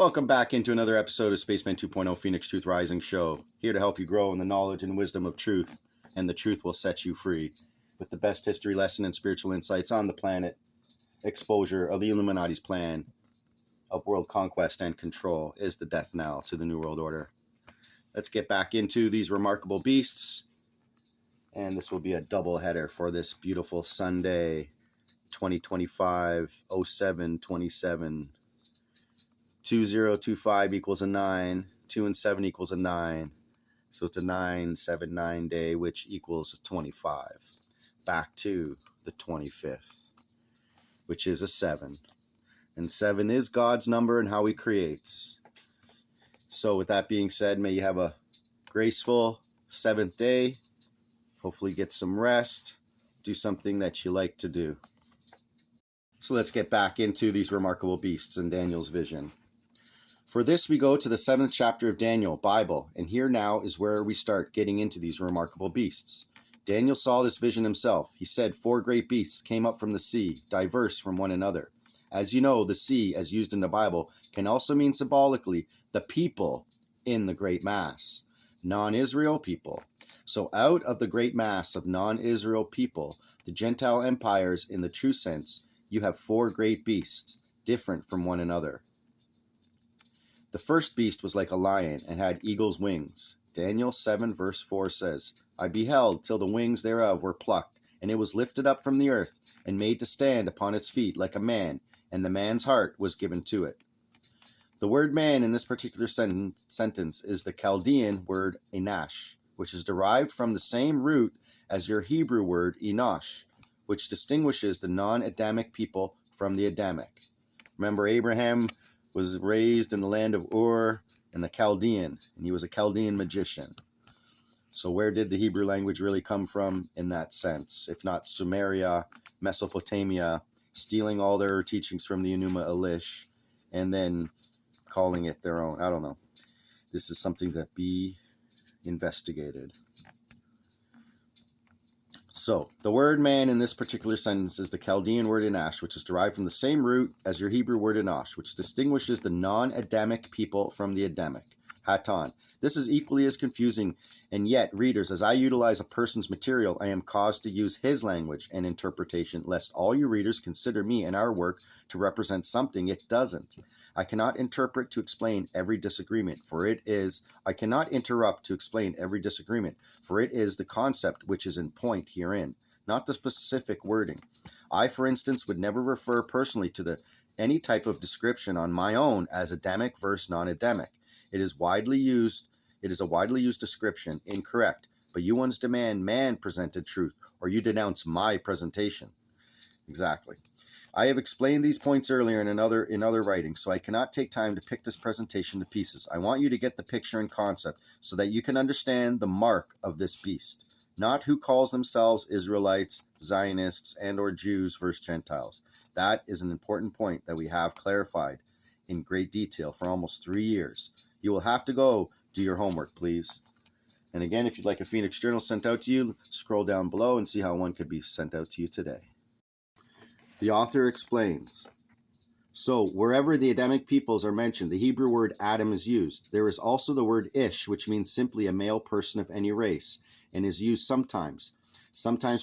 Welcome back into another episode of Spaceman 2.0 Phoenix Truth Rising Show. Here to help you grow in the knowledge and wisdom of truth, and the truth will set you free. With the best history lesson and spiritual insights on the planet, exposure of the Illuminati's plan of world conquest and control is the death knell to the New World Order. Let's get back into these remarkable beasts. And this will be a double header for this beautiful Sunday, 2025-07-27. 2025 equals a 9. 2 and 7 equals a 9. So it's a 979 day, which equals 25. Back to the 25th, which is a 7. And 7 is God's number and how he creates. So with that being said, may you have a graceful 7th day. Hopefully get some rest. Do something that you like to do. So let's get back into these remarkable beasts in Daniel's vision. For this we go to the 7th chapter of Daniel, Bible, and here now is where we start getting into these remarkable beasts. Daniel saw this vision himself. He said 4 great beasts came up from the sea, diverse from one another. As you know, the sea, as used in the Bible, can also mean symbolically the people in the great mass, non-Israel people. So out of the great mass of non-Israel people, the Gentile empires in the true sense, you have 4 great beasts, different from one another. The first beast was like a lion and had eagle's wings. Daniel 7 verse 4 says, I beheld till the wings thereof were plucked, and it was lifted up from the earth, and made to stand upon its feet like a man, and the man's heart was given to it. The word man in this particular sentence is the Chaldean word enash, which is derived from the same root as your Hebrew word enosh, which distinguishes the non-Adamic people from the Adamic. Remember, Abraham was raised in the land of Ur and the Chaldean, and he was a Chaldean magician. So where did the Hebrew language really come from in that sense? If not Sumeria, Mesopotamia, stealing all their teachings from the Enuma Elish, and then calling it their own. I don't know. This is something that be investigated. So, the word man in this particular sentence is the Chaldean word enash, which is derived from the same root as your Hebrew word enosh, which distinguishes the non-Adamic people from the Adamic. HATONN. This is equally as confusing, and yet, readers, as I utilize a person's material, I am caused to use his language and interpretation, lest all you readers consider me and our work to represent something it doesn't. I cannot interpret to explain every disagreement, for it is, I cannot interrupt to explain every disagreement, for it is the concept which is in point herein, not the specific wording. I, for instance, would never refer personally to any type of description on my own as Adamic versus non-Adamic. It is a widely used description, incorrect, but you ones demand man presented truth, or you denounce my presentation. Exactly. I have explained these points earlier in other writings, so I cannot take time to pick this presentation to pieces. I want you to get the picture and concept so that you can understand the mark of this beast, not who calls themselves Israelites, Zionists, and or Jews versus Gentiles. That is an important point that we have clarified in great detail for almost 3 years. You will have to go do your homework, please. And again, if you'd like a Phoenix Journal sent out to you, scroll down below and see how one could be sent out to you today. The author explains, so wherever the Adamic peoples are mentioned, the Hebrew word Adam is used. There is also the word Ish, which means simply a male person of any race, and is used sometimes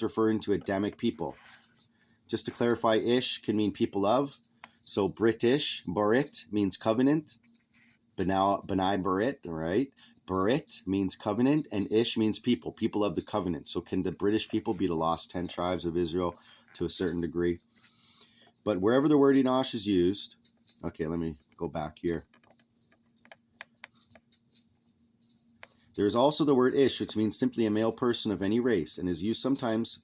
referring to Adamic people. Just to clarify, Ish can mean people of. So British, Barit, means covenant. Benai Barit, right? Barit means covenant, and Ish means people of the covenant. So can the British people be the lost 10 tribes of Israel to a certain degree? But wherever the word Enosh is used, okay, let me go back here. There is also the word Ish, which means simply a male person of any race, and is used sometimes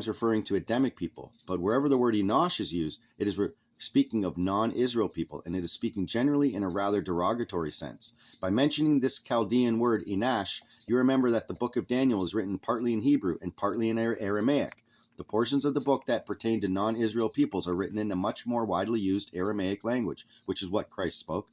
referring to Adamic people. But wherever the word Enosh is used, it is speaking of non-Israel people, and it is speaking generally in a rather derogatory sense. By mentioning this Chaldean word Enash, you remember that the book of Daniel is written partly in Hebrew and partly in Aramaic. The portions of the book that pertain to non-Israel peoples are written in a much more widely used Aramaic language, which is what Christ spoke,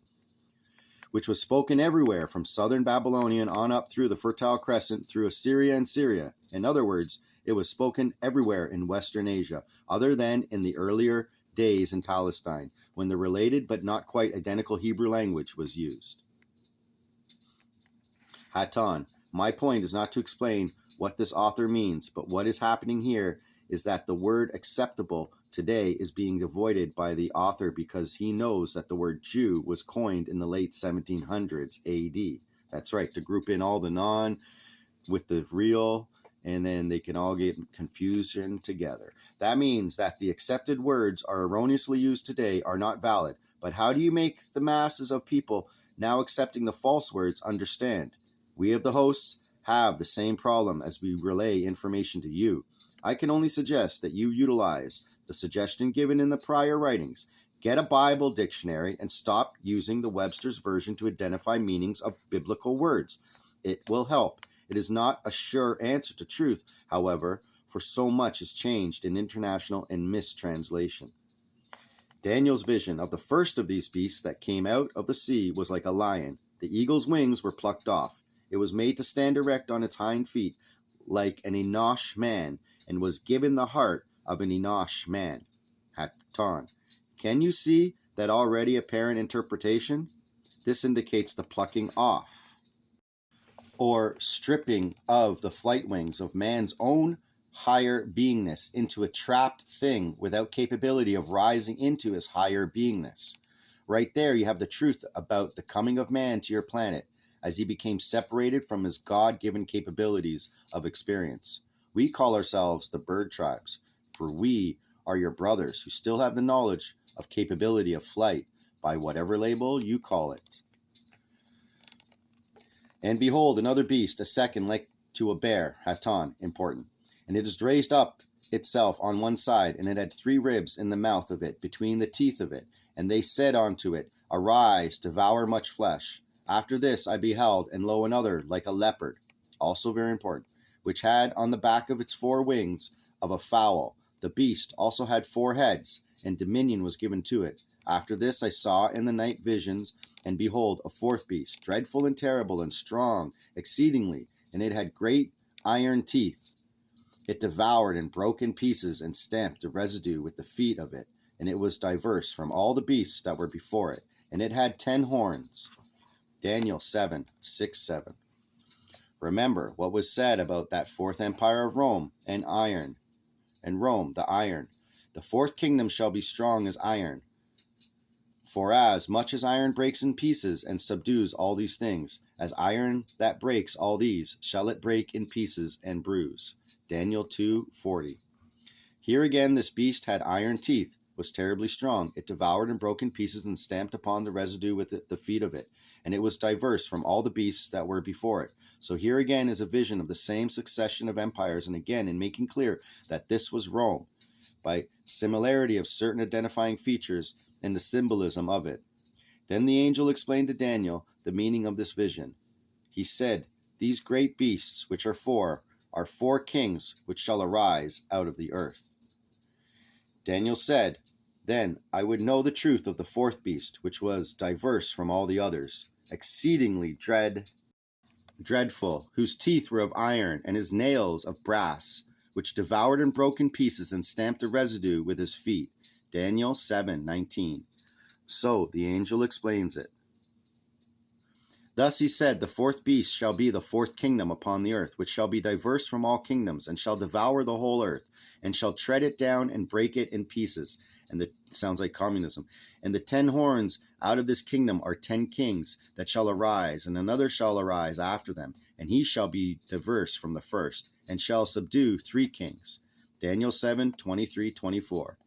which was spoken everywhere from southern Babylonian on up through the Fertile Crescent, through Assyria and Syria. In other words, it was spoken everywhere in Western Asia, other than in the earlier days in Palestine, when the related but not quite identical Hebrew language was used. HATONN. My point is not to explain what this author means, but what is happening here is that the word acceptable today is being avoided by the author because he knows that the word Jew was coined in the late 1700s AD. That's right, to group in all the non with the real, and then they can all get confusion together. That means that the accepted words are erroneously used today are not valid. But how do you make the masses of people now accepting the false words understand? We of the hosts have the same problem as we relay information to you. I can only suggest that you utilize the suggestion given in the prior writings. Get a Bible dictionary and stop using the Webster's version to identify meanings of biblical words. It will help. It is not a sure answer to truth, however, for so much is changed in international and mistranslation. Daniel's vision of the first of these beasts that came out of the sea was like a lion. The eagle's wings were plucked off. It was made to stand erect on its hind feet like an Enosh man, and was given the heart of an Enosh man. HATONN. Can you see that already apparent interpretation? This indicates the plucking off, or stripping of the flight wings of man's own higher beingness into a trapped thing without capability of rising into his higher beingness. Right there you have the truth about the coming of man to your planet as he became separated from his God-given capabilities of experience. We call ourselves the bird tribes, for we are your brothers who still have the knowledge of capability of flight by whatever label you call it. And behold, another beast, a second like to a bear, HATONN, important. And it is raised up itself on one side, and it had 3 ribs in the mouth of it, between the teeth of it. And they said unto it, Arise, devour much flesh. After this I beheld, and lo, another, like a leopard, also very important, which had on the back of its 4 wings of a fowl. The beast also had 4 heads, and dominion was given to it. After this I saw in the night visions, and behold, a 4th beast, dreadful and terrible and strong exceedingly, and it had great iron teeth. It devoured and broke in pieces and stamped the residue with the feet of it, and it was diverse from all the beasts that were before it, and it had 10 horns. Daniel 7:6-7. Remember what was said about that 4th empire of Rome and iron, and Rome, the iron. The 4th kingdom shall be strong as iron. For as much as iron breaks in pieces and subdues all these things, as iron that breaks all these, shall it break in pieces and bruise. Daniel 2:40. Here again this beast had iron teeth, was terribly strong. It devoured and broke in pieces and stamped upon the residue with the feet of it, and it was diverse from all the beasts that were before it. So here again is a vision of the same succession of empires, and again in making clear that this was Rome, by similarity of certain identifying features and the symbolism of it. Then the angel explained to Daniel the meaning of this vision. He said, These great beasts, which are 4 kings which shall arise out of the earth. Daniel said, Then I would know the truth of the 4th beast, which was diverse from all the others, exceedingly dreadful, whose teeth were of iron, and his nails of brass, which devoured and broke in pieces and stamped the residue with his feet. Daniel 7:19. So the angel explains it. Thus he said, The 4th beast shall be the 4th kingdom upon the earth, which shall be diverse from all kingdoms, and shall devour the whole earth, and shall tread it down and break it in pieces. And sounds like communism. And the 10 horns out of this kingdom are 10 kings that shall arise, and another shall arise after them, and he shall be diverse from the first, and shall subdue 3 kings. Daniel 7:23-24.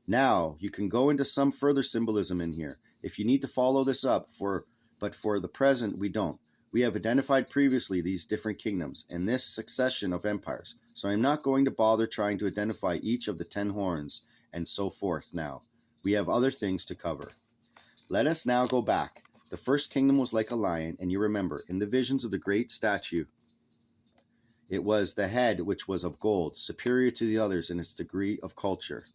Now, you can go into some further symbolism in here, if you need to follow this up, but for the present we don't. We have identified previously these different kingdoms, and this succession of empires, so I'm not going to bother trying to identify each of the 10 horns, and so forth now. We have other things to cover. Let us now go back. The first kingdom was like a lion, and you remember, in the visions of the great statue, it was the head which was of gold, superior to the others in its degree of culture.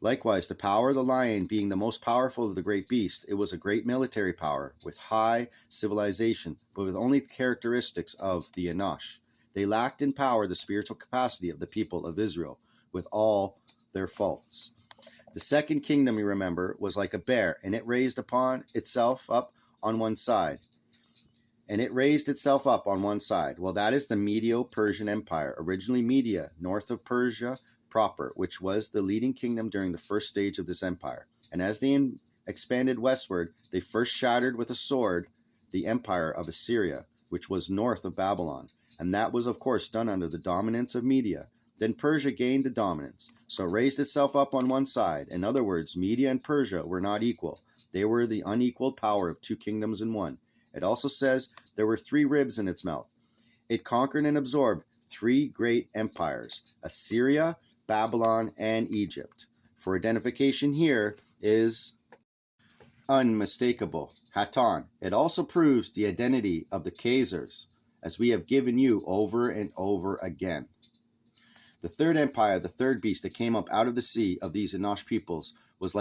Likewise, the power of the lion being the most powerful of the great beast, it was a great military power, with high civilization, but with only the characteristics of the Enosh. They lacked in power the spiritual capacity of the people of Israel, with all their faults. The second kingdom, you remember, was like a bear, and it raised upon itself up on one side. Well, that is the Medo-Persian Empire, originally Media, north of Persia proper, which was the leading kingdom during the first stage of this empire. And as they expanded westward, they first shattered with a sword the empire of Assyria, which was north of Babylon. And that was, of course, done under the dominance of Media. Then Persia gained the dominance, so it raised itself up on one side. In other words, Media and Persia were not equal. They were the unequaled power of two kingdoms in one. It also says there were 3 ribs in its mouth. It conquered and absorbed 3 great empires, Assyria, Babylon, and Egypt. For identification here is unmistakable, HATONN. It also proves the identity of the Khazars, as we have given you over and over again. The third empire, the third beast that came up out of the sea of these Enosh peoples,